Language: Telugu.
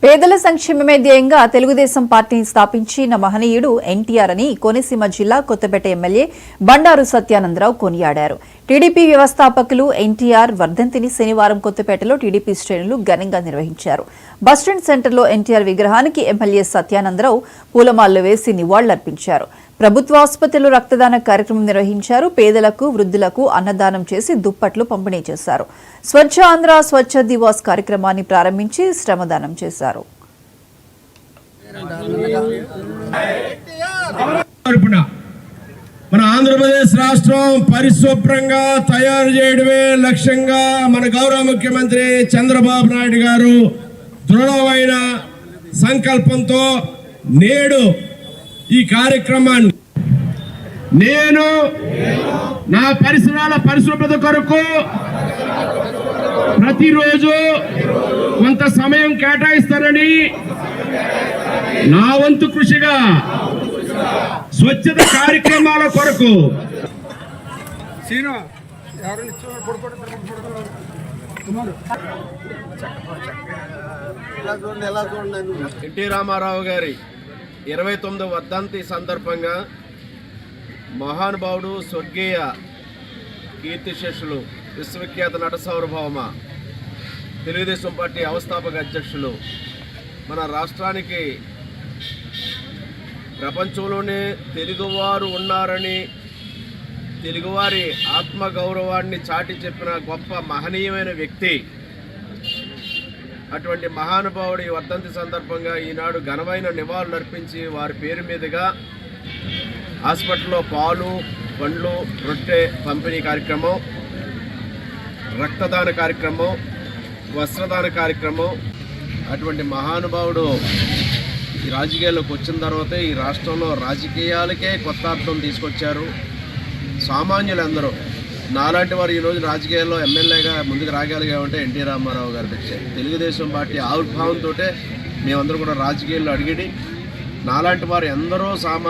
పేదల సంక్షేమమే ధ్యేయంగా తెలుగుదేశం పార్టీని స్థాపించిన మహనీయుడు ఎన్టీఆర్ అని కోనసీమ జిల్లా కొత్తపేట ఎమ్మెల్యే బండారు సత్యానందరావు కొనియాడారు. టీడీపీ వ్యవస్థాపకులు ఎన్టీఆర్ వర్ధంతిని శనివారం కొత్తపేటలో టీడీపీ శ్రేణులు ఘనంగా నిర్వహించారు. బస్టాండ్ సెంటర్లో ఎన్టీఆర్ విగ్రహానికి ఎమ్మెల్యే సత్యానందరావు పూలమాలలు వేసి నివాళులర్పించారు. ప్రభుత్వ ఆసుపత్రిలో రక్తదాన కార్యక్రమం నిర్వహించారు. పేదలకు, వృద్ధులకు అన్నదానం చేసి దుప్పట్లు పంపిణీ చేశారు. స్వచ్ఛ ఆంధ్ర స్వచ్ఛ దివాస్ కార్యక్రమాన్ని ప్రారంభించి శ్రమదానం చేశారు. మన ఆంధ్రప్రదేశ్ రాష్ట్రం పరిశుభ్రంగా తయారు చేయడమే లక్ష్యంగా మన గౌరవ ముఖ్యమంత్రి చంద్రబాబు నాయుడు గారు దృఢమైన సంకల్పంతో నేడు ఈ కార్యక్రమాన్ని నేను నా పరిసరాల పరిశుభ్రత కొరకు ప్రతిరోజు కొంత సమయం కేటాయిస్తానని నా వంతు కృషిగా స్వచ్ఛత కార్యక్రమాల కొరకు ఎన్టీ రామారావు గారి 29వ వర్ధంతి సందర్భంగా మహానుభావుడు స్వర్గీయ కీర్తిశేషులు విశ్వవిఖ్యాత నట సార్వభౌమ తెలుగుదేశం పార్టీ వ్యవస్థాపక అధ్యక్షులు మన రాష్ట్రానికి ప్రపంచంలోనే తెలుగువారు ఉన్నారని తెలుగువారి ఆత్మగౌరవాన్ని చాటి చెప్పిన గొప్ప మహనీయమైన వ్యక్తి. అటువంటి మహానుభావుడి వర్ధంతి సందర్భంగా ఈనాడు ఘనమైన నివాళులు అర్పించి వారి పేరు మీదుగా హాస్పిటల్లో పాలు, పండ్లు, రొట్టె పంపిణీ కార్యక్రమం, రక్తదాన కార్యక్రమం, వస్త్రదాన కార్యక్రమం. అటువంటి మహానుభావుడు ఈ రాజకీయాల్లోకి వచ్చిన తర్వాతే ఈ రాష్ట్రంలో రాజకీయాలకే కొత్త అర్థం తీసుకొచ్చారు. సామాన్యులందరూ నాలాంటి వారు ఈరోజు రాజకీయాల్లో ఎమ్మెల్యేగా ముందుకు రాగలిగామంటే ఎన్టీ రామారావు గారి భిక్షే. తెలుగుదేశం పార్టీ ఆవిర్భావంతో మేమందరూ కూడా రాజకీయాల్లో అడిగిడి నాలాంటి వారు ఎందరో